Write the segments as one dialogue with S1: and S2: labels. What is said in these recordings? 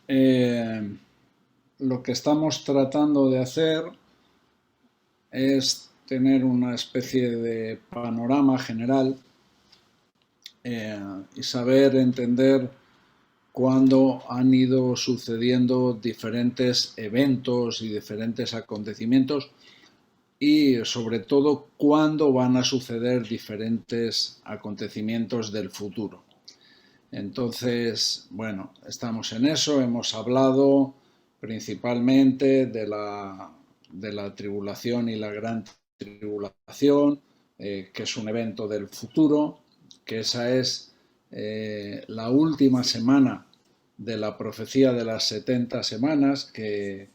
S1: eh, lo que estamos tratando de hacer es tener una especie de panorama general y saber entender cuándo han ido sucediendo diferentes eventos y diferentes acontecimientos y sobre todo cuándo van a suceder diferentes acontecimientos del futuro. Entonces, bueno, estamos en eso, hemos hablado principalmente de la tribulación y la gran tribulación, que es un evento del futuro, que esa es la última semana de la profecía de las 70 semanas, que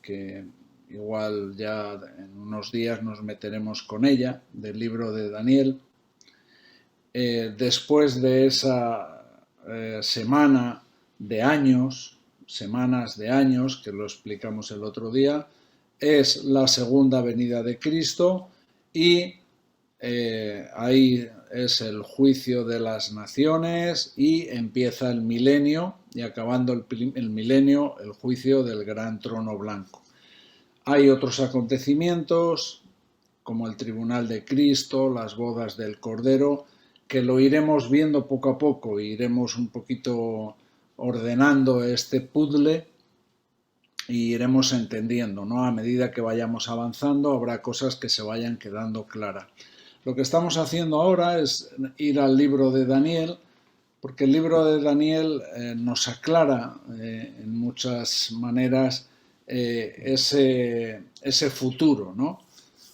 S1: igual ya en unos días nos meteremos con ella, del libro de Daniel. Después de esa semana de años, semanas de años, que lo explicamos el otro día, es la segunda venida de Cristo y ahí es el juicio de las naciones y empieza el milenio y acabando el milenio el juicio del gran trono blanco. Hay otros acontecimientos como el tribunal de Cristo, las bodas del Cordero, que lo iremos viendo poco a poco, iremos un poquito ordenando este puzzle y iremos entendiendo, ¿no? A medida que vayamos avanzando habrá cosas que se vayan quedando claras. Lo que estamos haciendo ahora es ir al libro de Daniel, porque el libro de Daniel nos aclara en muchas maneras ese futuro, ¿no?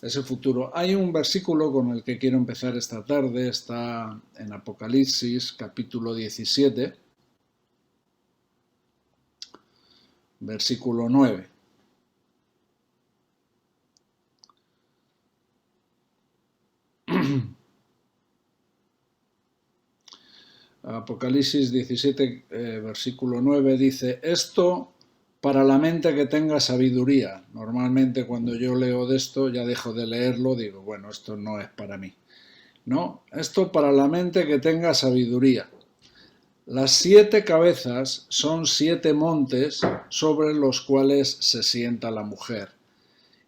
S1: Ese futuro. Hay un versículo con el que quiero empezar esta tarde, está en Apocalipsis capítulo 17, versículo 9. Apocalipsis 17, versículo 9 dice, esto para la mente que tenga sabiduría. Normalmente cuando yo leo de esto ya dejo de leerlo, digo, bueno, esto no es para mí. No, esto para la mente que tenga sabiduría. Las 7 cabezas son 7 montes sobre los cuales se sienta la mujer.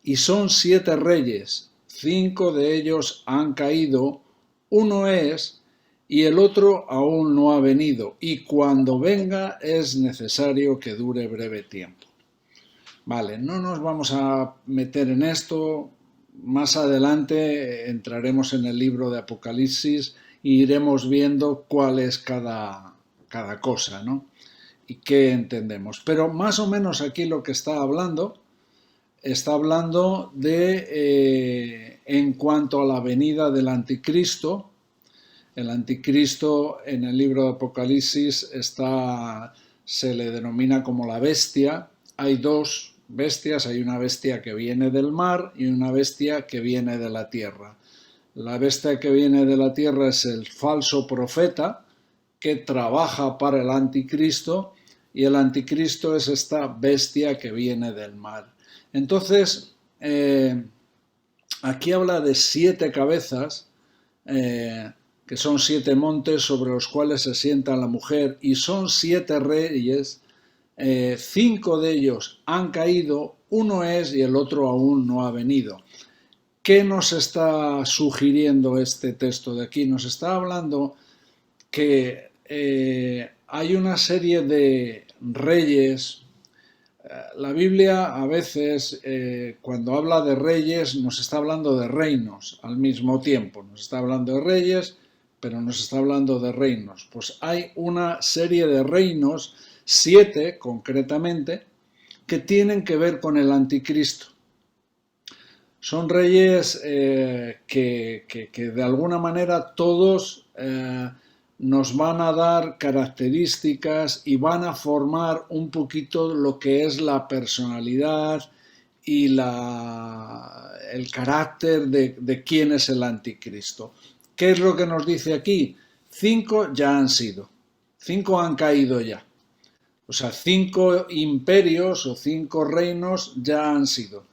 S1: Y son 7 reyes, 5 de ellos han caído, uno es y el otro aún no ha venido, y cuando venga es necesario que dure breve tiempo. Vale, no nos vamos a meter en esto, más adelante entraremos en el libro de Apocalipsis e iremos viendo cuál es cada cosa, ¿no? Y qué entendemos. Pero más o menos aquí lo que está hablando de, en cuanto a la venida del anticristo. El anticristo en el libro de Apocalipsis se le denomina como la bestia. Hay 2 bestias, hay una bestia que viene del mar y una bestia que viene de la tierra. La bestia que viene de la tierra es el falso profeta que trabaja para el anticristo y el anticristo es esta bestia que viene del mar. Entonces, aquí habla de 7 cabezas, que son 7 montes sobre los cuales se sienta la mujer, y son 7 reyes, 5 de ellos han caído, uno es y el otro aún no ha venido. ¿Qué nos está sugiriendo este texto de aquí? Nos está hablando que hay una serie de reyes. La Biblia a veces, cuando habla de reyes, nos está hablando de reinos al mismo tiempo. Nos está hablando de reyes, pero nos está hablando de reinos. Pues hay una serie de reinos, 7 concretamente, que tienen que ver con el anticristo. Son reyes que de alguna manera todos nos van a dar características y van a formar un poquito lo que es la personalidad y el carácter de quién es el anticristo. ¿Qué es lo que nos dice aquí? 5 ya han sido, 5 han caído ya. O sea, 5 imperios o 5 reinos ya han sido.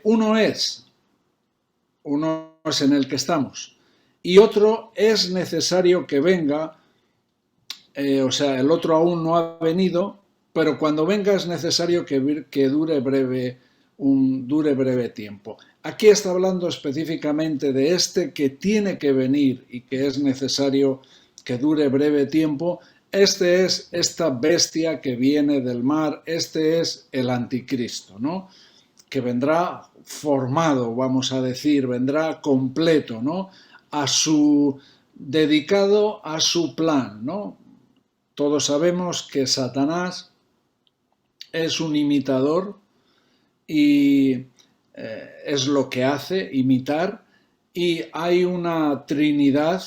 S1: Uno es en el que estamos y otro es necesario que venga, o sea, el otro aún no ha venido pero cuando venga es necesario que dure breve tiempo. Aquí está hablando específicamente de este que tiene que venir y que es necesario que dure breve tiempo. Este es esta bestia que viene del mar, este es el anticristo, ¿no? Que vendrá formado, vamos a decir, vendrá completo, ¿no? Dedicado a su plan, ¿no? Todos sabemos que Satanás es un imitador y es lo que hace, imitar, y hay una Trinidad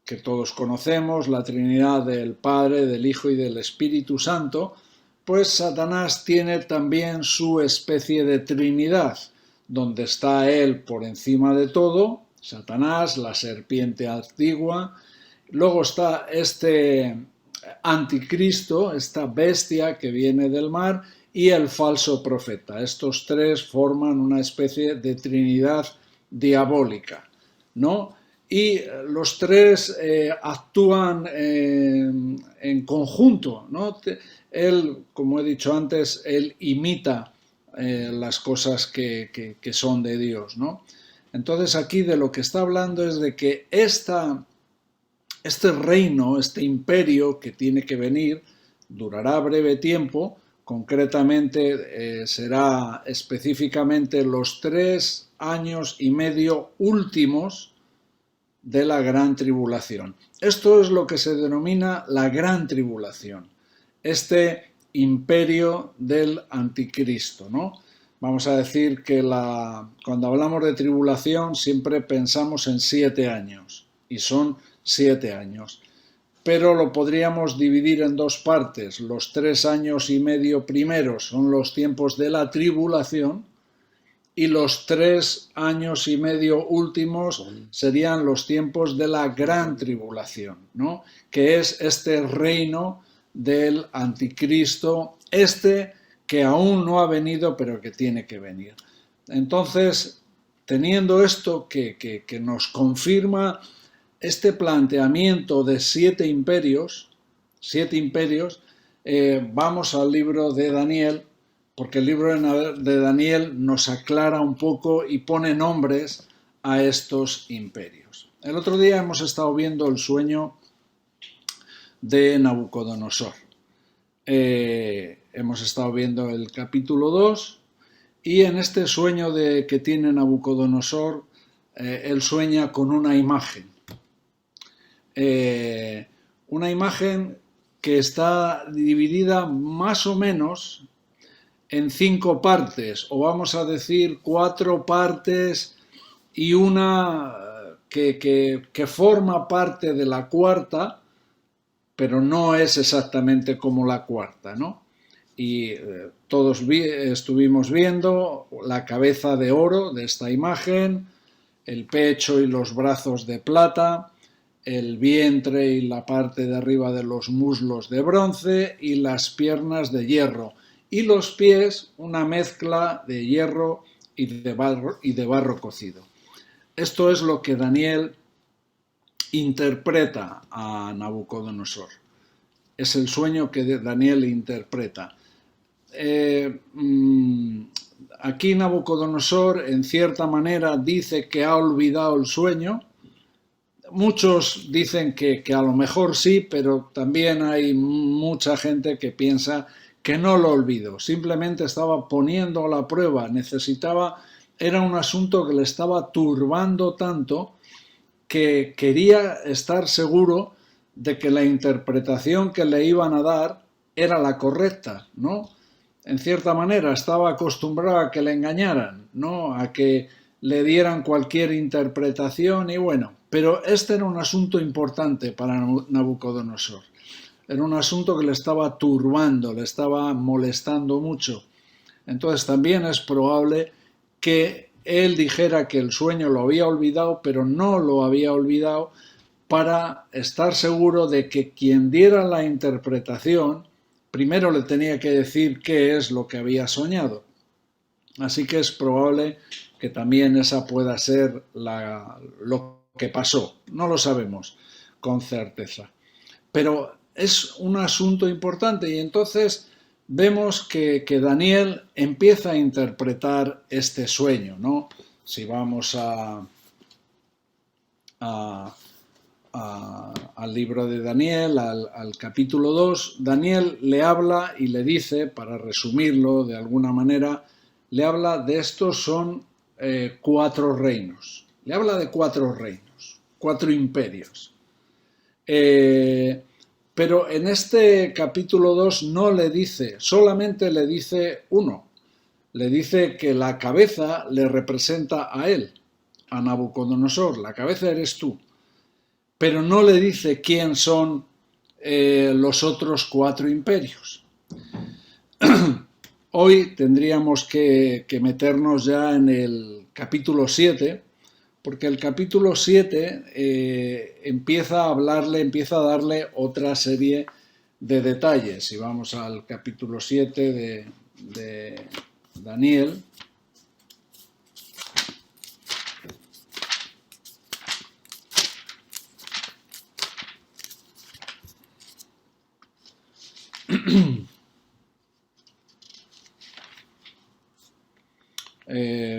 S1: que todos conocemos, la Trinidad del Padre, del Hijo y del Espíritu Santo. Pues Satanás tiene también su especie de Trinidad, donde está él por encima de todo, Satanás, la serpiente antigua, luego está este anticristo, esta bestia que viene del mar, y el falso profeta. Estos tres forman una especie de Trinidad diabólica, ¿no? Y los tres actúan en conjunto, ¿no? Él, como he dicho antes, él imita las cosas que son de Dios, ¿no? Entonces aquí de lo que está hablando es de que este reino, este imperio que tiene que venir, durará breve tiempo, concretamente será específicamente los 3 años y medio últimos de la gran tribulación. Esto es lo que se denomina la gran tribulación, este imperio del anticristo, ¿no? Vamos a decir que cuando hablamos de tribulación siempre pensamos en 7 años, y son 7 años. Pero lo podríamos dividir en dos partes. Los 3 años y medio primeros son los tiempos de la tribulación, y los 3 años y medio últimos serían los tiempos de la gran tribulación, ¿no? Que es este reino del anticristo, que aún no ha venido, pero que tiene que venir. Entonces, teniendo esto que nos confirma este planteamiento de 7 imperios, vamos al libro de Daniel, porque el libro de Daniel nos aclara un poco y pone nombres a estos imperios. El otro día hemos estado viendo el sueño de Nabucodonosor. Hemos estado viendo el capítulo 2, y en este sueño que tiene Nabucodonosor, él sueña con una imagen. Una imagen que está dividida más o menos en 5 partes, o vamos a decir 4 partes y una que forma parte de la cuarta, pero no es exactamente como la cuarta, ¿no? Y todos estuvimos viendo la cabeza de oro de esta imagen, el pecho y los brazos de plata, el vientre y la parte de arriba de los muslos de bronce y las piernas de hierro, y los pies una mezcla de hierro y de barro cocido. Esto es lo que Daniel interpreta a Nabucodonosor. Es el sueño que Daniel interpreta. Aquí Nabucodonosor en cierta manera dice que ha olvidado el sueño. Muchos dicen que a lo mejor sí, pero también hay mucha gente que piensa que no lo olvidó. Simplemente estaba poniendo a la prueba, era un asunto que le estaba turbando tanto que quería estar seguro de que la interpretación que le iban a dar era la correcta, ¿no? En cierta manera estaba acostumbrado a que le engañaran, ¿no? A que le dieran cualquier interpretación, y bueno, pero este era un asunto importante para Nabucodonosor. Era un asunto que le estaba turbando, le estaba molestando mucho. Entonces también es probable que él dijera que el sueño lo había olvidado, pero no lo había olvidado, para estar seguro de que quien diera la interpretación primero le tenía que decir qué es lo que había soñado. Así que es probable que también esa pueda ser lo que pasó. No lo sabemos con certeza. Pero es un asunto importante y entonces vemos que Daniel empieza a interpretar este sueño, ¿no? Si vamos a, al libro de Daniel, al capítulo 2, Daniel le habla y le dice, para resumirlo de alguna manera, le habla de estos son 4 reinos. Le habla de 4 reinos, 4 imperios. Pero en este capítulo 2 no le dice, solamente le dice uno. Le dice que la cabeza le representa a él, a Nabucodonosor, la cabeza eres tú. Pero no le dice quién son los otros 4 imperios. Hoy tendríamos que meternos ya en el capítulo 7, porque el capítulo 7 empieza a hablarle, empieza a darle otra serie de detalles. Y vamos al capítulo 7 de Daniel.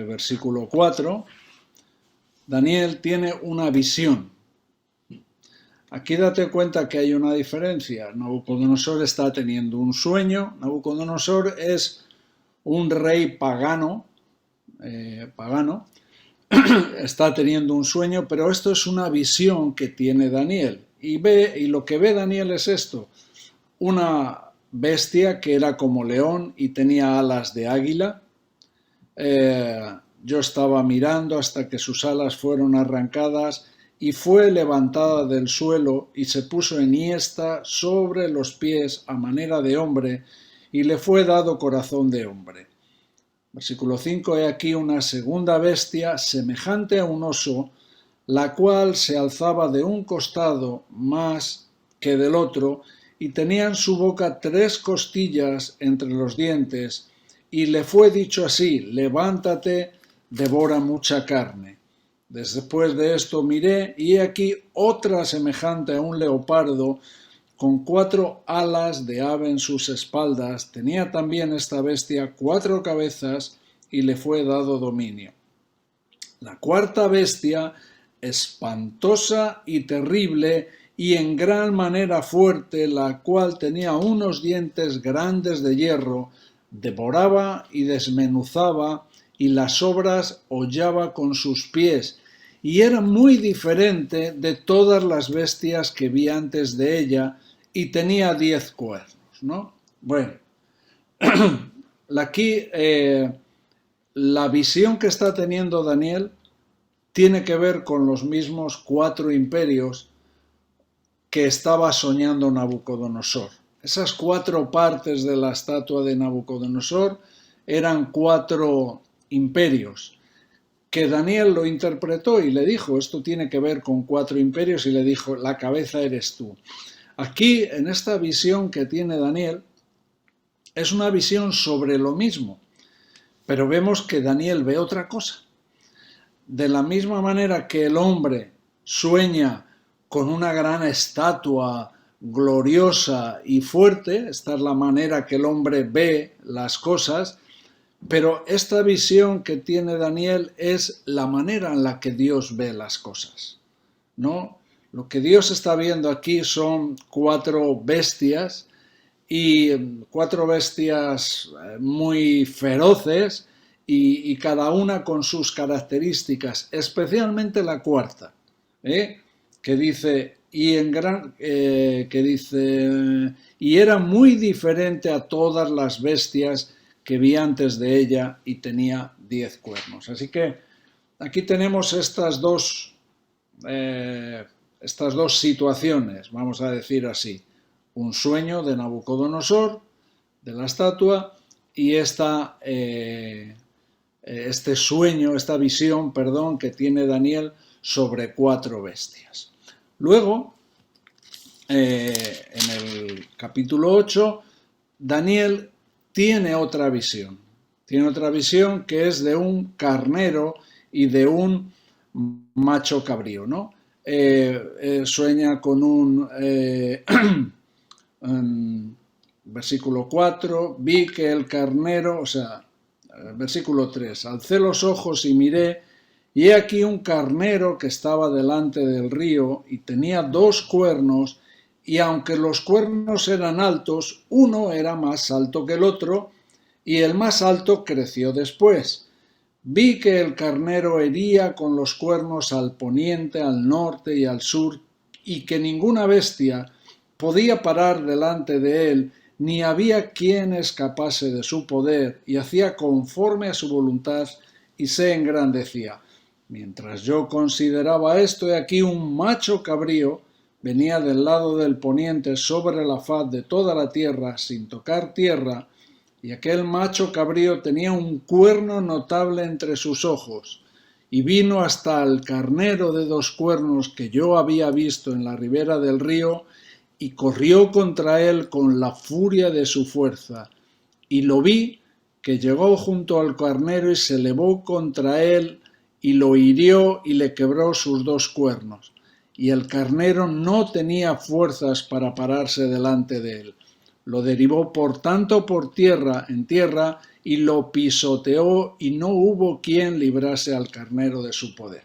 S1: Versículo 4. Daniel tiene una visión. Aquí date cuenta que hay una diferencia. Nabucodonosor está teniendo un sueño. Nabucodonosor es un rey pagano, está teniendo un sueño, pero esto es una visión que tiene Daniel. Y lo que ve Daniel es esto: una bestia que era como león y tenía alas de águila. Yo estaba mirando hasta que sus alas fueron arrancadas y fue levantada del suelo y se puso enhiesta sobre los pies a manera de hombre y le fue dado corazón de hombre. Versículo 5. He aquí una segunda bestia semejante a un oso, la cual se alzaba de un costado más que del otro y tenía en su boca 3 costillas entre los dientes. Y le fue dicho así: levántate, devora mucha carne. Después de esto miré, y he aquí otra semejante a un leopardo, con 4 alas de ave en sus espaldas. Tenía también esta bestia 4 cabezas, y le fue dado dominio. La cuarta bestia, espantosa y terrible, y en gran manera fuerte, la cual tenía unos dientes grandes de hierro, devoraba y desmenuzaba, y las obras hollaba con sus pies, y era muy diferente de todas las bestias que vi antes de ella, y tenía 10 cuernos, ¿no? Bueno, aquí la visión que está teniendo Daniel tiene que ver con los mismos 4 imperios que estaba soñando Nabucodonosor. Esas 4 partes de la estatua de Nabucodonosor eran 4 imperios, que Daniel lo interpretó y le dijo, esto tiene que ver con 4 imperios, y le dijo, la cabeza eres tú. Aquí, en esta visión que tiene Daniel, es una visión sobre lo mismo, pero vemos que Daniel ve otra cosa. De la misma manera que el hombre sueña con una gran estatua gloriosa y fuerte, esta es la manera que el hombre ve las cosas, pero esta visión que tiene Daniel es la manera en la que Dios ve las cosas, ¿no? Lo que Dios está viendo aquí son 4 bestias, y 4 bestias muy feroces, y cada una con sus características, especialmente la cuarta, que dice, y era muy diferente a todas las bestias que vi antes de ella, y tenía 10 cuernos. Así que aquí tenemos estas dos situaciones, vamos a decir así: un sueño de Nabucodonosor, de la estatua, y este sueño, esta visión, perdón, que tiene Daniel sobre 4 bestias. Luego, en el capítulo 8, Daniel tiene otra visión. Tiene otra visión que es de un carnero y de un macho cabrío, ¿no? Sueña con un Versículo 4, vi que el carnero, versículo 3, alcé los ojos y miré, y he aquí un carnero que estaba delante del río y tenía 2 cuernos, y aunque los cuernos eran altos, uno era más alto que el otro, y el más alto creció después. Vi que el carnero hería con los cuernos al poniente, al norte y al sur, y que ninguna bestia podía parar delante de él, ni había quien escapase de su poder, y hacía conforme a su voluntad, y se engrandecía. Mientras yo consideraba esto, he aquí un macho cabrío venía del lado del poniente sobre la faz de toda la tierra, sin tocar tierra, y aquel macho cabrío tenía un cuerno notable entre sus ojos, y vino hasta el carnero de 2 cuernos que yo había visto en la ribera del río, y corrió contra él con la furia de su fuerza. Y lo vi que llegó junto al carnero y se elevó contra él, y lo hirió y le quebró sus 2 cuernos. Y el carnero no tenía fuerzas para pararse delante de él. Lo derribó por tanto en tierra, y lo pisoteó, y no hubo quien librase al carnero de su poder.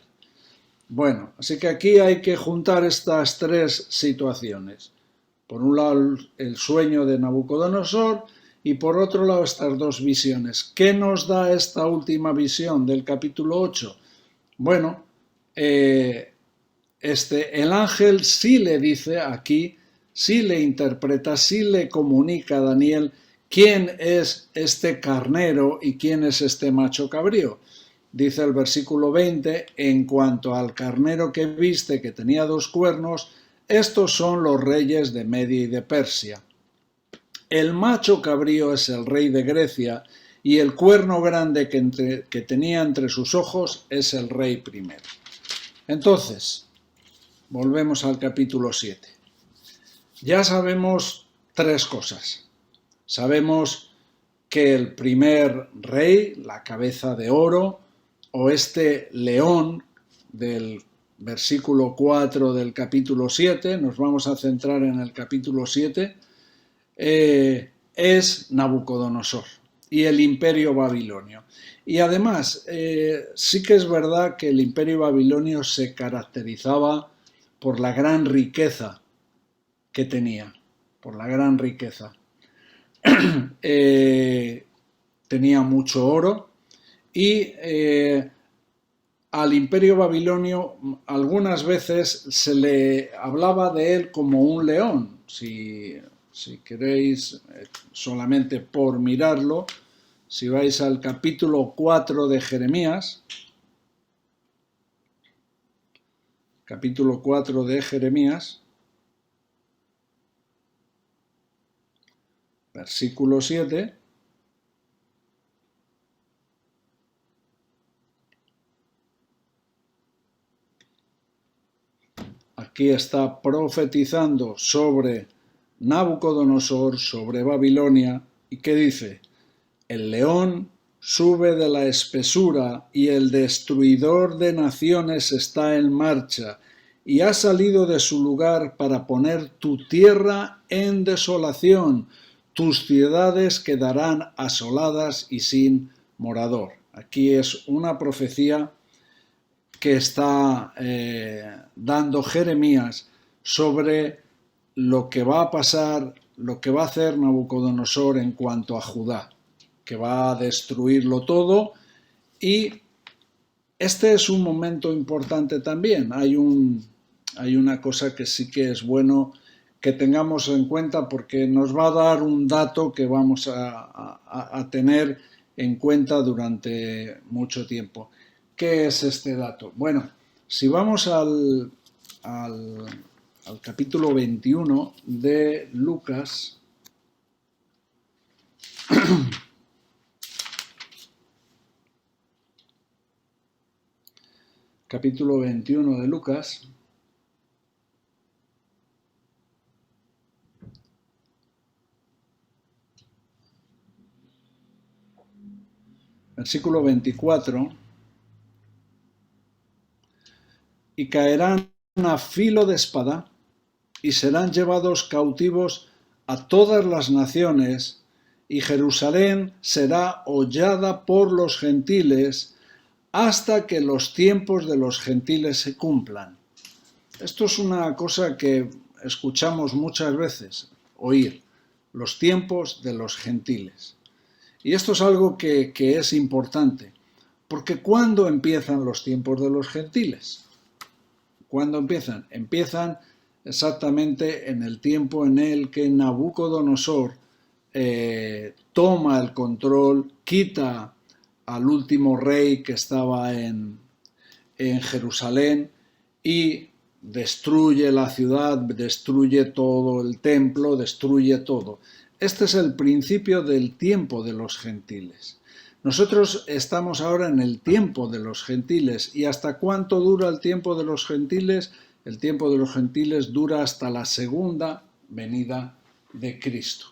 S1: Bueno, así que aquí hay que juntar estas 3 situaciones. Por un lado el sueño de Nabucodonosor y por otro lado estas 2 visiones. ¿Qué nos da esta última visión del capítulo 8? Bueno, el ángel sí le dice aquí, sí le interpreta, sí le comunica a Daniel quién es este carnero y quién es este macho cabrío. Dice el versículo 20, en cuanto al carnero que viste que tenía 2 cuernos, estos son los reyes de Media y de Persia. El macho cabrío es el rey de Grecia y el cuerno grande que tenía entre sus ojos es el rey primero. Entonces, volvemos al capítulo 7. Ya sabemos 3 cosas. Sabemos que el primer rey, la cabeza de oro, o este león del versículo 4 del capítulo 7, nos vamos a centrar en el capítulo 7, es Nabucodonosor y el imperio babilonio. Y además, sí que es verdad que el imperio babilonio se caracterizaba por la gran riqueza que tenía, por la gran riqueza. Tenía mucho oro y al imperio babilonio algunas veces se le hablaba de él como un león. Si queréis, solamente por mirarlo, si vais al capítulo 4 de Jeremías, capítulo 4 de Jeremías, versículo 7, aquí está profetizando sobre Nabucodonosor, sobre Babilonia, y ¿qué dice? El león sube de la espesura y el destruidor de naciones está en marcha y ha salido de su lugar para poner tu tierra en desolación. Tus ciudades quedarán asoladas y sin morador. Aquí es una profecía que está dando Jeremías sobre lo que va a pasar, lo que va a hacer Nabucodonosor en cuanto a Judá, que va a destruirlo todo. Y este es un momento importante también. Hay una cosa que sí que es bueno que tengamos en cuenta porque nos va a dar un dato que vamos a tener en cuenta durante mucho tiempo. ¿Qué es este dato? Bueno, si vamos al capítulo 21 de Lucas, capítulo 21 de Lucas, versículo 24, y caerán a filo de espada y serán llevados cautivos a todas las naciones, y Jerusalén será hollada por los gentiles hasta que los tiempos de los gentiles se cumplan. Esto es una cosa que escuchamos muchas veces, oír, los tiempos de los gentiles. Y esto es algo que es importante, porque ¿cuándo empiezan los tiempos de los gentiles? ¿Cuándo empiezan? Empiezan exactamente en el tiempo en el que Nabucodonosor toma el control, quita al último rey que estaba en Jerusalén y destruye la ciudad, destruye todo el templo, destruye todo. Este es el principio del tiempo de los gentiles. Nosotros estamos ahora en el tiempo de los gentiles. ¿Y hasta cuánto dura el tiempo de los gentiles? El tiempo de los gentiles dura hasta la segunda venida de Cristo.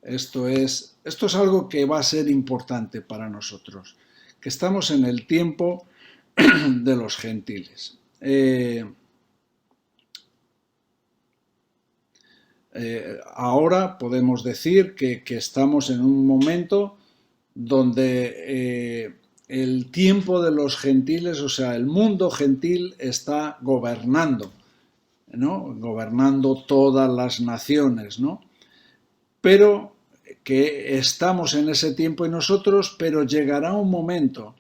S1: Esto es algo que va a ser importante para nosotros, que estamos en el tiempo de los gentiles. Ahora podemos decir que estamos en un momento donde el tiempo de los gentiles, o sea, el mundo gentil está gobernando, ¿no? Gobernando todas las naciones, ¿no? Pero que estamos en ese tiempo y nosotros, pero llegará un momento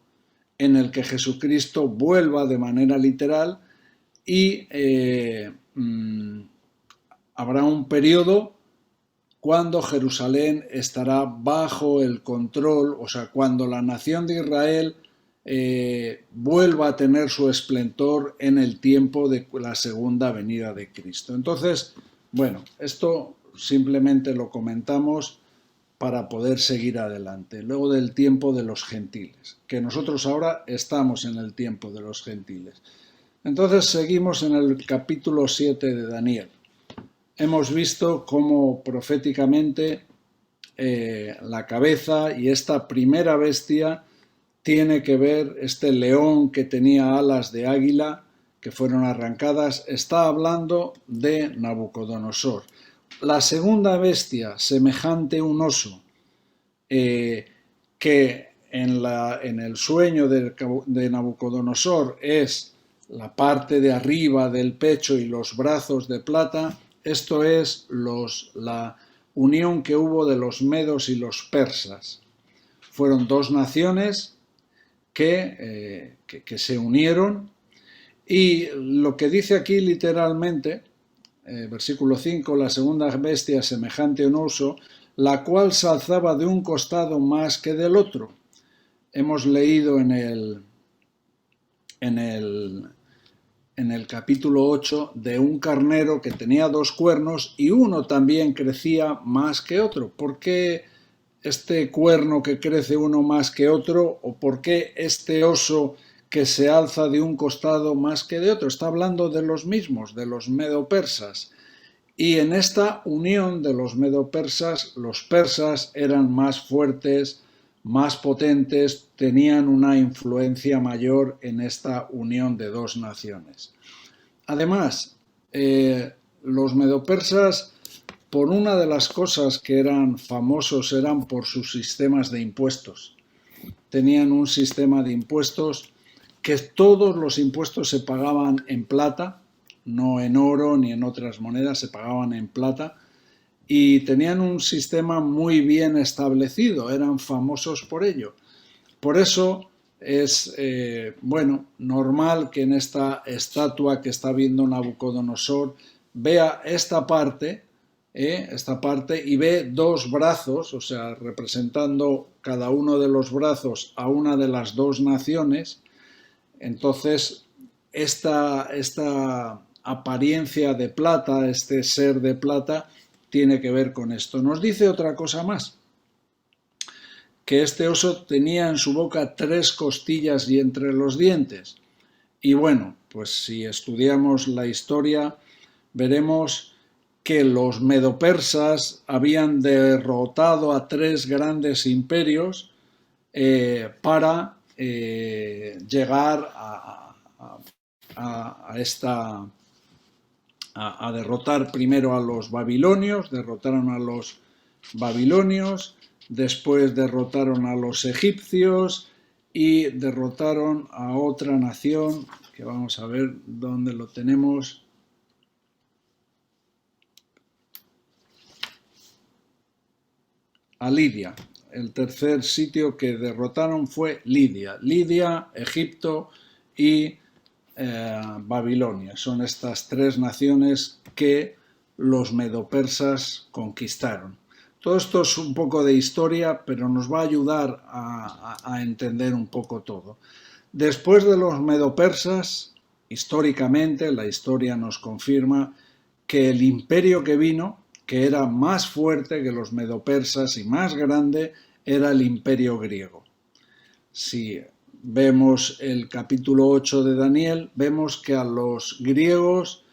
S1: en el que Jesucristo vuelva de manera literal y habrá un periodo cuando Jerusalén estará bajo el control, o sea, cuando la nación de Israel vuelva a tener su esplendor en el tiempo de la segunda venida de Cristo. Entonces, bueno, esto simplemente lo comentamos para poder seguir adelante. Luego del tiempo de los gentiles, que nosotros ahora estamos en el tiempo de los gentiles. Entonces seguimos en el capítulo 7 de Daniel. Hemos visto cómo proféticamente la cabeza y esta primera bestia tiene que ver, este león que tenía alas de águila que fueron arrancadas, está hablando de Nabucodonosor. La segunda bestia, semejante a un oso, que en el sueño de Nabucodonosor es la parte de arriba del pecho y los brazos de plata, esto es la unión que hubo de los medos y los persas. Fueron dos naciones que se unieron, y lo que dice aquí literalmente, versículo 5, la segunda bestia semejante a un oso, la cual se alzaba de un costado más que del otro. Hemos leído en el capítulo 8 de un carnero que tenía dos cuernos y uno también crecía más que otro. ¿Por qué este cuerno que crece uno más que otro? ¿O por qué este oso que se alza de un costado más que de otro? Está hablando de los mismos, de los medo-persas. Y en esta unión de los medo-persas, los persas eran más fuertes, más potentes, tenían una influencia mayor en esta unión de dos naciones. Además, los medo-persas, por una de las cosas que eran famosos, eran por sus sistemas de impuestos. Tenían un sistema de impuestos que todos los impuestos se pagaban en plata, no en oro ni en otras monedas, se pagaban en plata, y tenían un sistema muy bien establecido, eran famosos por ello. Por eso es normal que en esta estatua que está viendo Nabucodonosor vea esta parte y ve dos brazos, o sea, representando cada uno de los brazos a una de las dos naciones. Entonces, esta apariencia de plata, este ser de plata, tiene que ver con esto. Nos dice otra cosa más, que este oso tenía en su boca 3 costillas y entre los dientes. Y bueno, pues si estudiamos la historia, veremos que los medopersas habían derrotado a 3 grandes imperios para llegar a a derrotar primero a los babilonios, derrotaron a los babilonios, después derrotaron a los egipcios y derrotaron a otra nación, que vamos a ver dónde lo tenemos. A Lidia. El tercer sitio que derrotaron fue Lidia. Lidia, Egipto y Babilonia. Son estas tres naciones que los medopersas conquistaron. Todo esto es un poco de historia, pero nos va a ayudar a entender un poco todo. Después de los medopersas, históricamente, la historia nos confirma que el imperio que vino, que era más fuerte que los medopersas y más grande, era el imperio griego. Si vemos el capítulo 8 de Daniel, vemos que a los griegos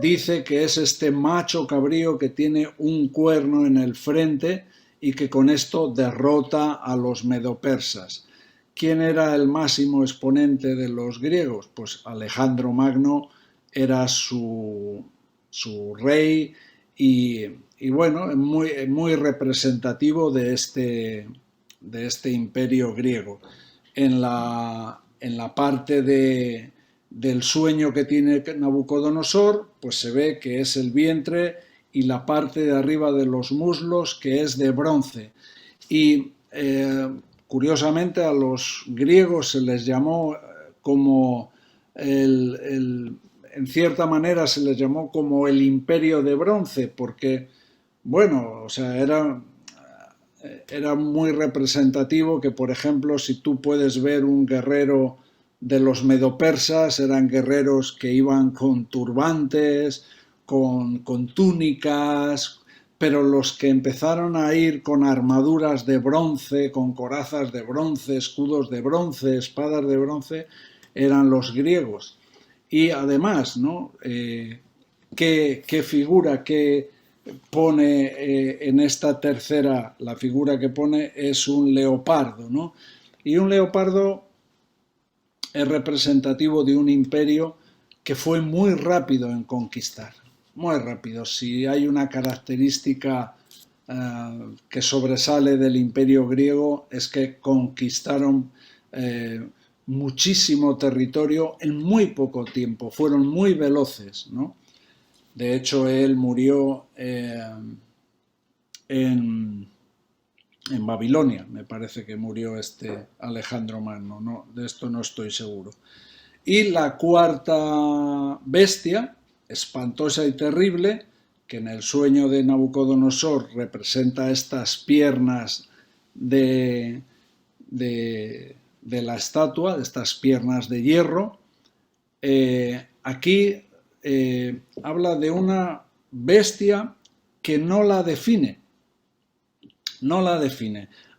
S1: dice que es este macho cabrío que tiene un cuerno en el frente y que con esto derrota a los medopersas. ¿Quién era el máximo exponente de los griegos? Pues Alejandro Magno era su rey y bueno, muy representativo de este imperio griego. En la parte del sueño que tiene Nabucodonosor, pues se ve que es el vientre y la parte de arriba de los muslos, que es de bronce. Y curiosamente a los griegos se les llamó como en cierta manera se les llamó como el imperio de bronce, porque, bueno, o sea, era muy representativo que, por ejemplo, si tú puedes ver un guerrero de los medopersas, eran guerreros que iban con turbantes, con túnicas, pero los que empezaron a ir con armaduras de bronce, con corazas de bronce, escudos de bronce, espadas de bronce, eran los griegos. Y además, ¿no? ¿Qué figura que pone en esta tercera? La figura que pone es un leopardo, ¿no? Y un leopardo es representativo de un imperio que fue muy rápido en conquistar, muy rápido. Si hay una característica que sobresale del imperio griego es que conquistaron muchísimo territorio en muy poco tiempo, fueron muy veloces, ¿no? De hecho, él murió en Babilonia, me parece que murió este Alejandro Magno, no, de esto no estoy seguro. Y la cuarta bestia, espantosa y terrible, que en el sueño de Nabucodonosor representa estas piernas de la estatua, de estas piernas de hierro, aquí habla de una bestia que no la define,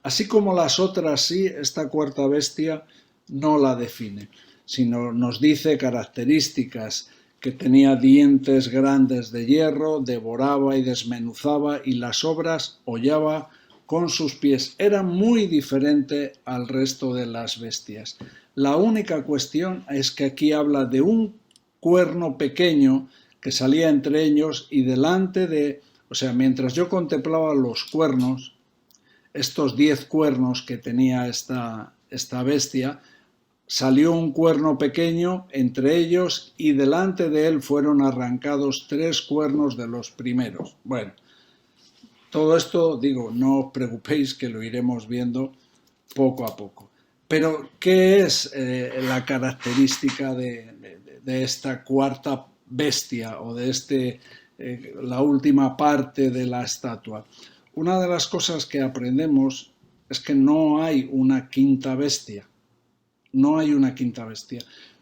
S1: así como las otras sí, esta cuarta bestia no la define, sino nos dice características, que tenía dientes grandes de hierro, devoraba y desmenuzaba y las obras hollaba con sus pies. Era muy diferente al resto de las bestias. La única cuestión es que aquí habla de un cuerno pequeño que salía entre ellos y delante de, o sea, mientras yo contemplaba los cuernos, estos 10 cuernos que tenía esta bestia, salió un cuerno pequeño entre ellos y delante de él fueron arrancados 3 cuernos de los primeros. Bueno, todo esto, digo, no os preocupéis que lo iremos viendo poco a poco. Pero, ¿qué es la característica de esta cuarta bestia o de la última parte de la estatua? Una de las cosas que aprendemos es que no hay una quinta bestia. No hay una quinta bestia.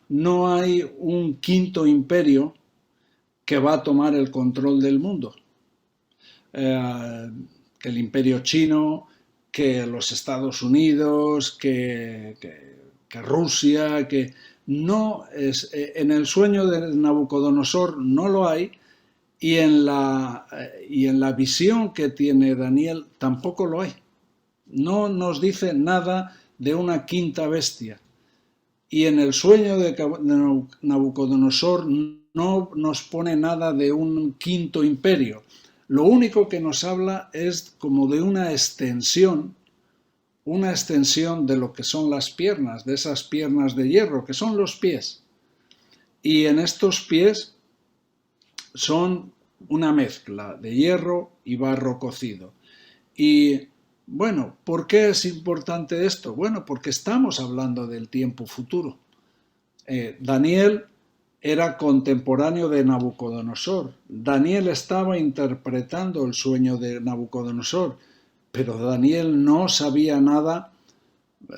S1: No hay un quinto imperio que va a tomar el control del mundo. Que el imperio chino, que los Estados Unidos, que Rusia, que no es, en el sueño de Nabucodonosor no lo hay y en la visión que tiene Daniel tampoco lo hay. No nos dice nada de una quinta bestia. Y en el sueño de Nabucodonosor no nos pone nada de un quinto imperio. Lo único que nos habla es como de una extensión de lo que son las piernas, de esas piernas de hierro, que son los pies. Y en estos pies son una mezcla de hierro y barro cocido. Y bueno, ¿por qué es importante esto? Bueno, porque estamos hablando del tiempo futuro. Daniel era contemporáneo de Nabucodonosor. Daniel estaba interpretando el sueño de Nabucodonosor, pero Daniel no sabía nada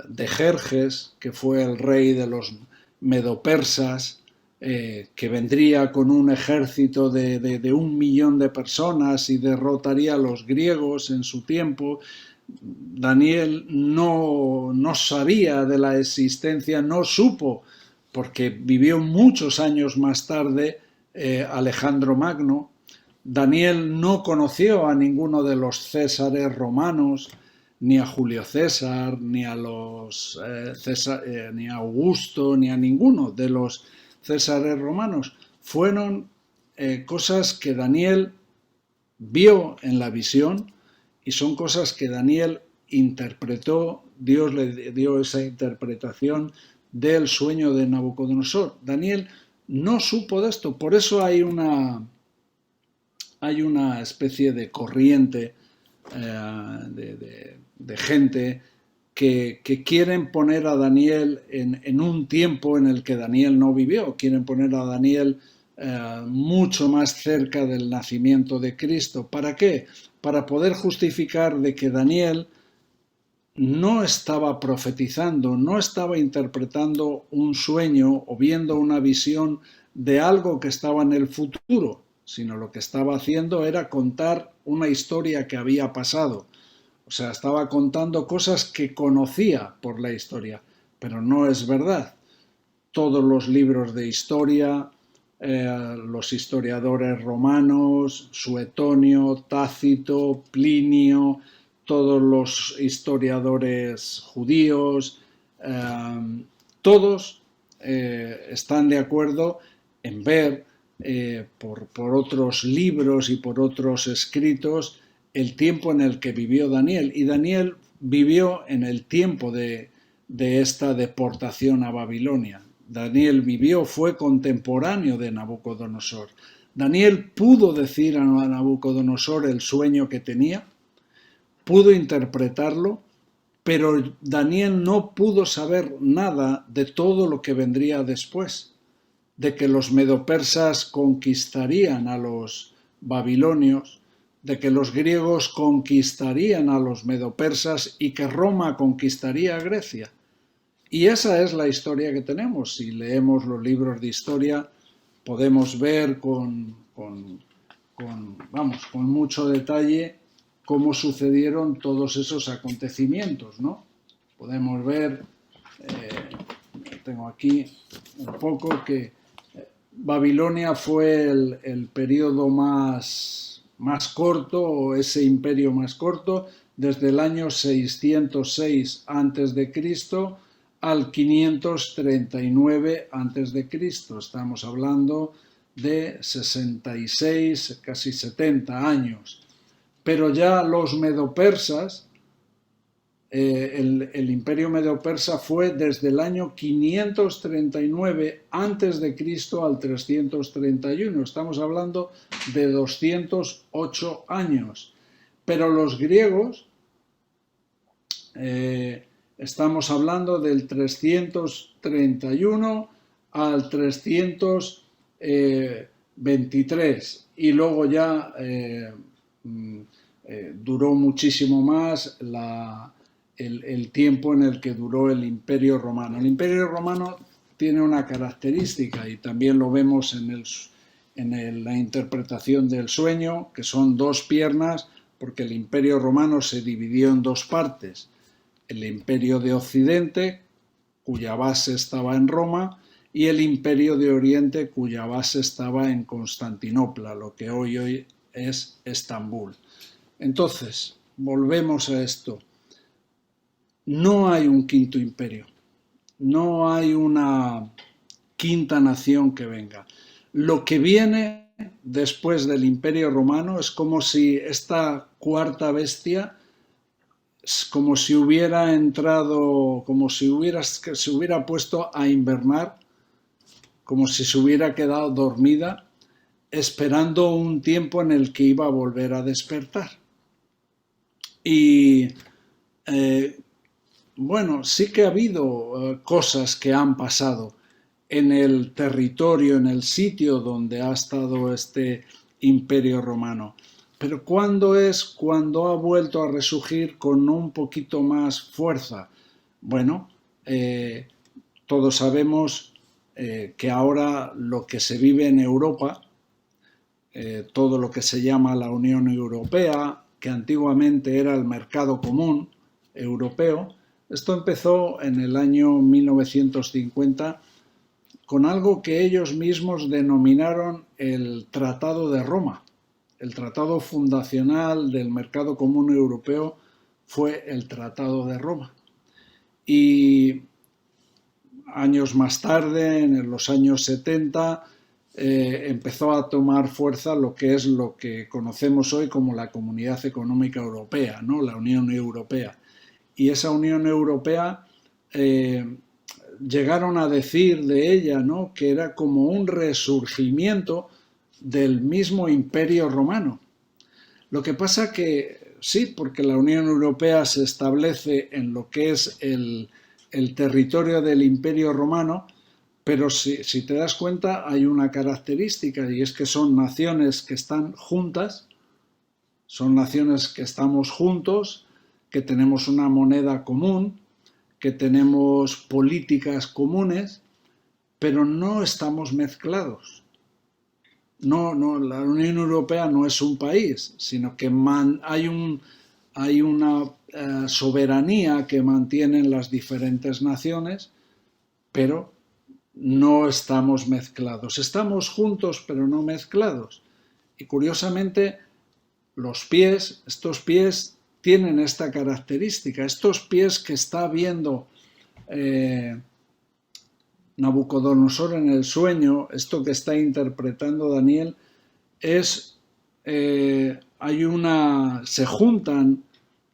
S1: de Jerjes, que fue el rey de los medopersas, que vendría con un ejército de 1 millón de personas y derrotaría a los griegos en su tiempo. Daniel no sabía de la existencia, no supo, porque vivió muchos años más tarde Alejandro Magno. Daniel no conoció a ninguno de los césares romanos, ni a Julio César, ni a los ni a Augusto, ni a ninguno de los césares romanos. Fueron cosas que Daniel vio en la visión y son cosas que Daniel interpretó. Dios le dio esa interpretación del sueño de Nabucodonosor. Daniel no supo de esto, por eso hay una especie de corriente de gente que quieren poner a Daniel en un tiempo en el que Daniel no vivió, quieren poner a Daniel mucho más cerca del nacimiento de Cristo. ¿Para qué? Para poder justificar de que Daniel no estaba profetizando, no estaba interpretando un sueño o viendo una visión de algo que estaba en el futuro, sino lo que estaba haciendo era contar una historia que había pasado. O sea, estaba contando cosas que conocía por la historia, pero no es verdad. Todos los libros de historia, los historiadores romanos, Suetonio, Tácito, Plinio, todos los historiadores judíos, todos están de acuerdo en ver por otros libros y por otros escritos el tiempo en el que vivió Daniel. Y Daniel vivió en el tiempo de esta deportación a Babilonia. Daniel vivió, fue contemporáneo de Nabucodonosor. Daniel pudo decir a Nabucodonosor el sueño que tenía, pudo interpretarlo, pero Daniel no pudo saber nada de todo lo que vendría después, de que los medopersas conquistarían a los babilonios, de que los griegos conquistarían a los medopersas y que Roma conquistaría a Grecia. Y esa es la historia que tenemos. Si leemos los libros de historia, podemos ver con mucho detalle cómo sucedieron todos esos acontecimientos, ¿no? Podemos ver, tengo aquí un poco, que Babilonia fue el periodo más corto, o ese imperio más corto, desde el año 606 a.C. al 539 a.C. Estamos hablando de 66, casi 70 años. Pero ya los medopersas, el imperio medo-persa fue desde el año 539 a.C. al 331. Estamos hablando de 208 años. Pero los griegos, estamos hablando del 331 al 323. Y luego ya duró muchísimo más el tiempo en el que duró el Imperio Romano. El Imperio Romano tiene una característica, y también lo vemos en la interpretación del sueño, que son dos piernas, porque el Imperio Romano se dividió en dos partes. El Imperio de Occidente, cuya base estaba en Roma, y el Imperio de Oriente, cuya base estaba en Constantinopla, lo que hoy es Estambul. Entonces, volvemos a esto. No hay un quinto imperio. No hay una quinta nación que venga. Lo que viene después del Imperio Romano es como si esta cuarta bestia, como si hubiera entrado, como si se hubiera puesto a invernar, como si se hubiera quedado dormida, esperando un tiempo en el que iba a volver a despertar. Y eh, bueno, sí que ha habido cosas que han pasado en el territorio, en el sitio donde ha estado este imperio romano. Pero ¿cuándo es cuando ha vuelto a resurgir con un poquito más fuerza? Bueno, eh, todos sabemos que ahora lo que se vive en Europa, todo lo que se llama la Unión Europea, que antiguamente era el mercado común europeo, esto empezó en el año 1950 con algo que ellos mismos denominaron el Tratado de Roma. El tratado fundacional del mercado común europeo fue el Tratado de Roma. Y años más tarde, en los años 70, empezó a tomar fuerza lo que es lo que conocemos hoy como la Comunidad Económica Europea, ¿no? La Unión Europea. Y esa Unión Europea llegaron a decir de ella, ¿no?, que era como un resurgimiento del mismo Imperio Romano. Lo que pasa que sí, porque la Unión Europea se establece en lo que es el territorio del Imperio Romano, pero si te das cuenta hay una característica y es que son naciones que están juntas, son naciones que estamos juntos, que tenemos una moneda común, que tenemos políticas comunes, pero no estamos mezclados. No, la Unión Europea no es un país, sino que hay una soberanía que mantienen las diferentes naciones, pero no estamos mezclados. Estamos juntos, pero no mezclados. Y curiosamente, estos pies tienen esta característica. Estos pies que está viendo Nabucodonosor en el sueño, esto que está interpretando Daniel, se juntan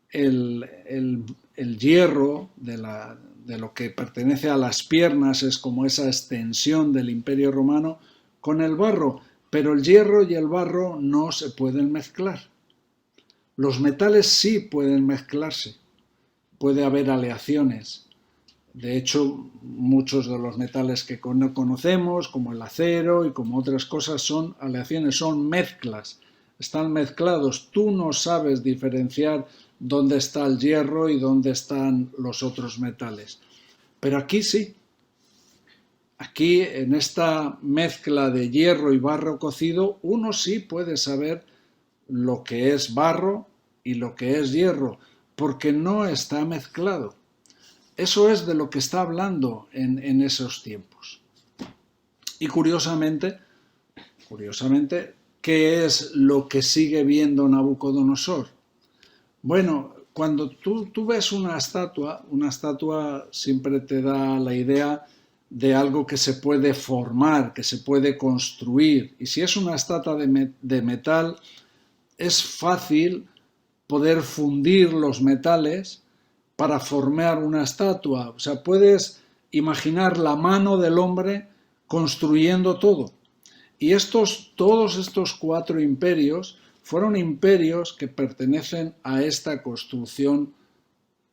S1: el hierro de lo que pertenece a las piernas, es como esa extensión del Imperio Romano, con el barro, pero el hierro y el barro no se pueden mezclar. Los metales sí pueden mezclarse, puede haber aleaciones. De hecho, muchos de los metales que conocemos, como el acero y como otras cosas, son aleaciones, son mezclas. Están mezclados. Tú no sabes diferenciar dónde está el hierro y dónde están los otros metales. Pero aquí sí. Aquí, en esta mezcla de hierro y barro cocido, uno sí puede saber lo que es barro y lo que es hierro, porque no está mezclado. Eso es de lo que está hablando en esos tiempos. Y curiosamente, ¿qué es lo que sigue viendo Nabucodonosor? Bueno, cuando tú ves una estatua siempre te da la idea de algo que se puede formar, que se puede construir. Y si es una estatua de metal, es fácil poder fundir los metales para formar una estatua. O sea, puedes imaginar la mano del hombre construyendo todo. Y todos estos 4 imperios fueron imperios que pertenecen a esta construcción,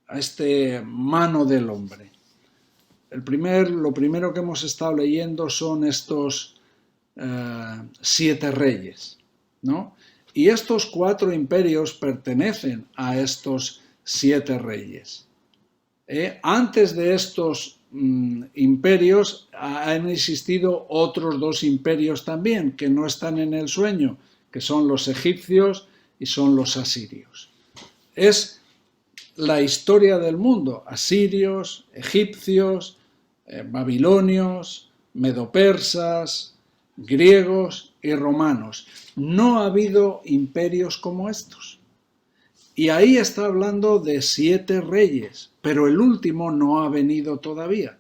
S1: a este mano del hombre. Lo primero que hemos estado leyendo son estos 7 reyes, ¿no? Y estos 4 imperios pertenecen a estos 7 reyes. Antes de estos imperios han existido otros 2 imperios también que no están en el sueño, que son los egipcios y son los asirios. Es la historia del mundo: asirios, egipcios, babilonios, medopersas, griegos y romanos. No ha habido imperios como estos. Y ahí está hablando de 7 reyes, pero el último no ha venido todavía.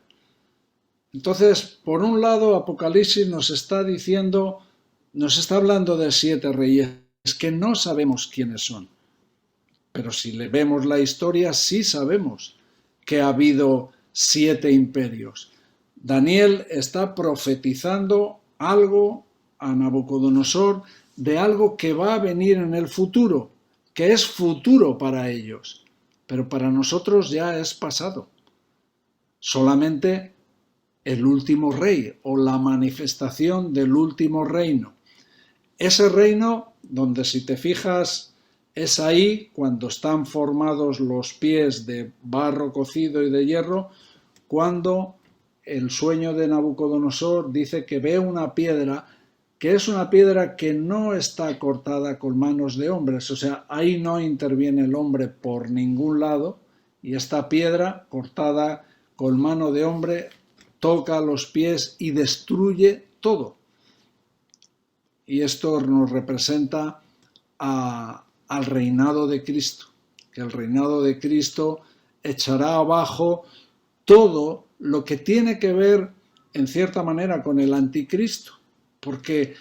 S1: Entonces, por un lado, Apocalipsis nos está diciendo, nos está hablando de 7 reyes que no sabemos quiénes son. Pero si le vemos la historia, sí sabemos que ha habido 7 imperios. Daniel está profetizando algo a Nabucodonosor de algo que va a venir en el futuro, que es futuro para ellos, pero para nosotros ya es pasado. Solamente el último rey o la manifestación del último reino. Ese reino donde, si te fijas, es ahí cuando están formados los pies de barro cocido y de hierro, cuando el sueño de Nabucodonosor dice que ve una piedra que es una piedra que no está cortada con manos de hombres, o sea, ahí no interviene el hombre por ningún lado, y esta piedra cortada con mano de hombre toca los pies y destruye todo. Y esto nos representa al reinado de Cristo, que el reinado de Cristo echará abajo todo lo que tiene que ver, en cierta manera, con el anticristo, porque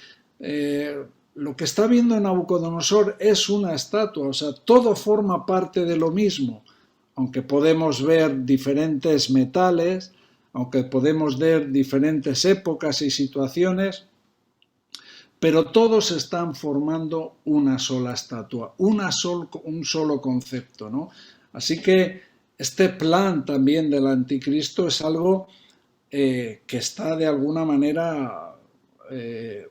S1: lo que está viendo Nabucodonosor es una estatua, o sea, todo forma parte de lo mismo, aunque podemos ver diferentes metales, aunque podemos ver diferentes épocas y situaciones, pero todos están formando una sola estatua, un solo concepto, ¿no? Así que este plan también del anticristo es algo que está de alguna manera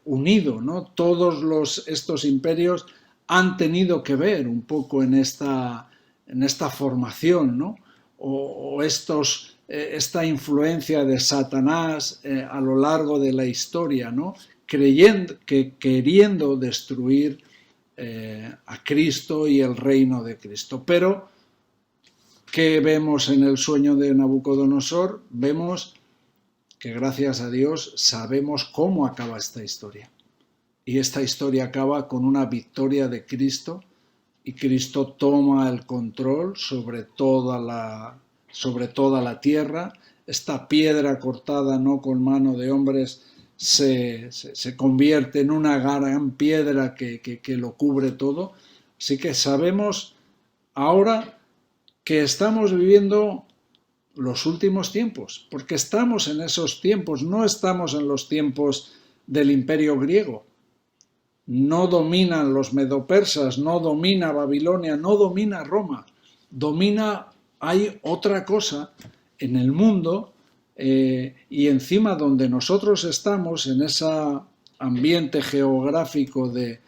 S1: unido, ¿no? Todos estos imperios han tenido que ver un poco en esta formación, ¿no? O esta influencia de Satanás a lo largo de la historia, ¿no? Queriendo destruir a Cristo y el reino de Cristo. Pero, ¿qué vemos en el sueño de Nabucodonosor? Vemos que, gracias a Dios, sabemos cómo acaba esta historia. Y esta historia acaba con una victoria de Cristo, y Cristo toma el control sobre toda la tierra. Esta piedra cortada no con mano de hombres se convierte en una gran piedra que lo cubre todo. Así que sabemos ahora que estamos viviendo los últimos tiempos, porque estamos en esos tiempos, no estamos en los tiempos del Imperio griego. No dominan los medopersas, no domina Babilonia, no domina Roma, hay otra cosa en el mundo, y encima donde nosotros estamos, en ese ambiente geográfico de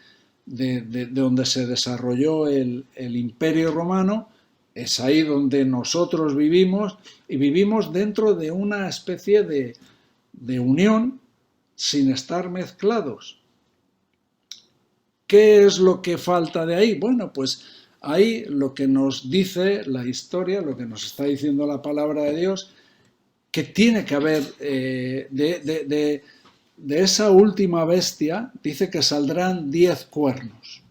S1: donde se desarrolló el Imperio Romano, es ahí donde nosotros vivimos, y vivimos dentro de una especie de unión sin estar mezclados. ¿Qué es lo que falta de ahí? Bueno, pues ahí lo que nos dice la historia, lo que nos está diciendo la palabra de Dios, que tiene que haber de esa última bestia, dice que saldrán 10 cuernos,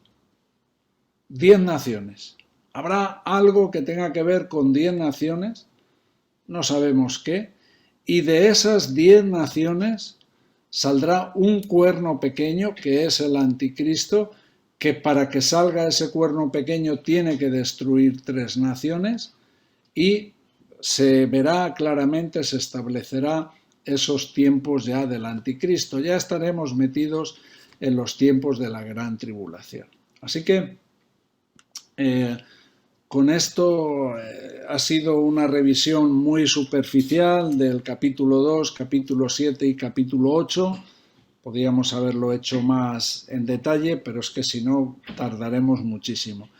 S1: 10 naciones. ¿Habrá algo que tenga que ver con 10 naciones? No sabemos qué. Y de esas 10 naciones saldrá un cuerno pequeño, que es el anticristo, que para que salga ese cuerno pequeño tiene que destruir 3 naciones, y se verá claramente, se establecerá esos tiempos ya del anticristo. Ya estaremos metidos en los tiempos de la gran tribulación. Así que con esto ha sido una revisión muy superficial del capítulo 2, capítulo 7 y capítulo 8. Podríamos haberlo hecho más en detalle, pero es que si no tardaremos muchísimo.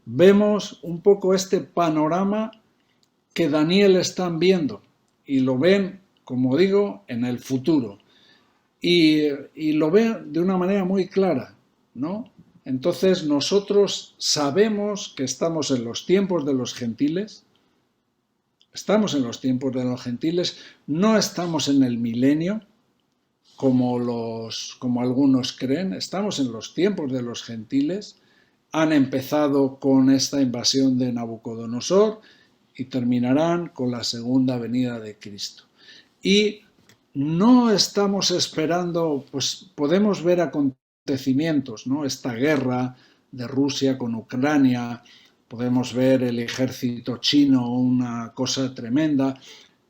S1: Vemos un poco este panorama que Daniel están viendo, y lo ven, como digo, en el futuro. Y lo ven de una manera muy clara, ¿no? Entonces nosotros sabemos que estamos en los tiempos de los gentiles, no estamos en el milenio, como algunos creen, estamos en los tiempos de los gentiles. Han empezado con esta invasión de Nabucodonosor y terminarán con la segunda venida de Cristo. Y no estamos esperando, pues podemos ver acontecimientos, ¿no? Esta guerra de Rusia con Ucrania, podemos ver el ejército chino, una cosa tremenda,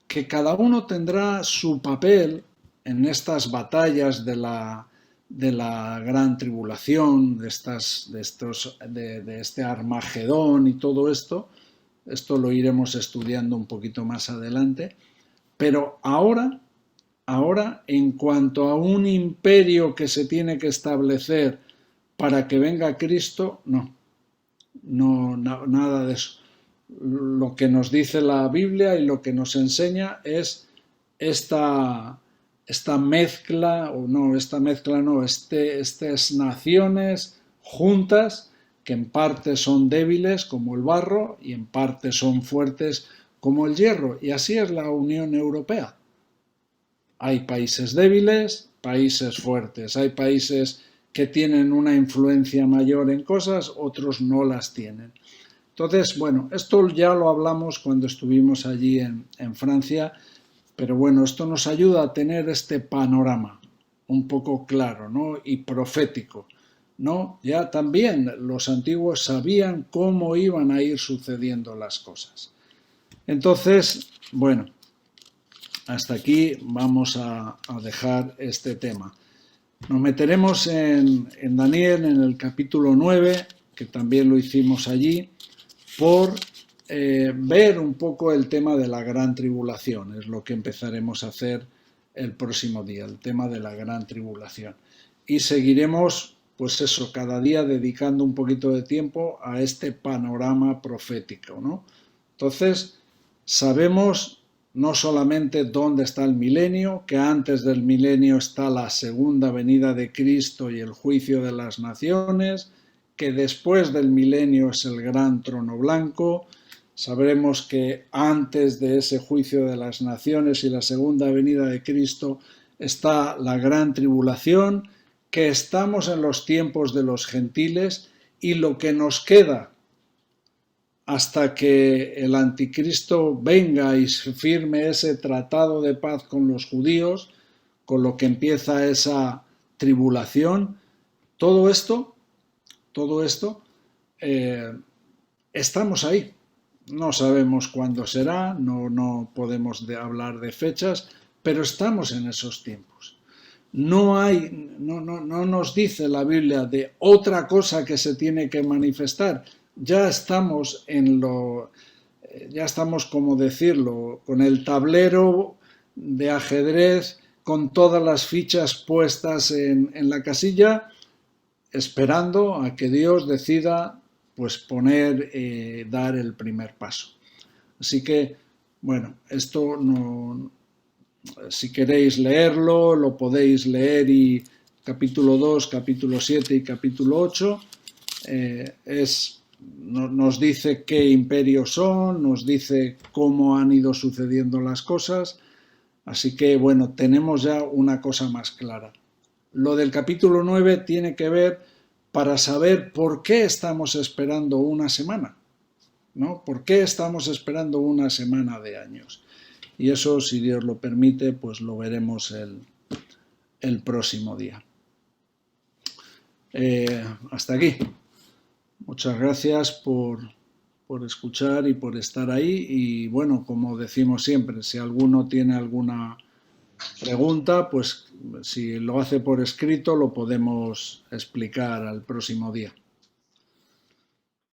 S1: que cada uno tendrá su papel en estas batallas de la gran tribulación, de este Armagedón y todo esto. Esto lo iremos estudiando un poquito más adelante. Pero ahora, en cuanto a un imperio que se tiene que establecer para que venga Cristo, nada de eso. Lo que nos dice la Biblia y lo que nos enseña es esta mezcla, o no, esta mezcla no, estas naciones juntas que en parte son débiles como el barro y en parte son fuertes como el hierro. Y así es la Unión Europea. Hay países débiles, países fuertes, hay países que tienen una influencia mayor en cosas, otros no las tienen. Entonces, bueno, esto ya lo hablamos cuando estuvimos allí en Francia, pero bueno, esto nos ayuda a tener este panorama un poco claro, ¿no? Y profético, ¿no? Ya también los antiguos sabían cómo iban a ir sucediendo las cosas. Entonces, bueno, hasta aquí vamos a dejar este tema. Nos meteremos en Daniel, en el capítulo 9, que también lo hicimos allí, por ver un poco el tema de la gran tribulación. Es lo que empezaremos a hacer el próximo día, el tema de la gran tribulación. Y seguiremos, pues eso, cada día dedicando un poquito de tiempo a este panorama profético, ¿no? Entonces, sabemos no solamente dónde está el milenio, que antes del milenio está la segunda venida de Cristo y el juicio de las naciones, que después del milenio es el gran trono blanco. Sabremos que antes de ese juicio de las naciones y la segunda venida de Cristo está la gran tribulación, que estamos en los tiempos de los gentiles y lo que nos queda hasta que el anticristo venga y firme ese tratado de paz con los judíos, con lo que empieza esa tribulación, todo esto, estamos ahí. No sabemos cuándo será, no podemos hablar de fechas, pero estamos en esos tiempos. No nos dice la Biblia de otra cosa que se tiene que manifestar. Ya estamos ya estamos, como decirlo, con el tablero de ajedrez, con todas las fichas puestas en la casilla, esperando a que Dios decida, pues dar el primer paso. Así que, bueno, esto no, si queréis leerlo, lo podéis leer, y capítulo 2, capítulo 7 y capítulo 8 nos dice qué imperios son, nos dice cómo han ido sucediendo las cosas, así que bueno, tenemos ya una cosa más clara. Lo del capítulo 9 tiene que ver para saber por qué estamos esperando una semana, ¿no? ¿Por qué estamos esperando una semana de años? Y eso, si Dios lo permite, pues lo veremos el próximo día. Hasta aquí. Muchas gracias por escuchar y por estar ahí. Y bueno, como decimos siempre, si alguno tiene alguna pregunta, pues si lo hace por escrito lo podemos explicar al próximo día.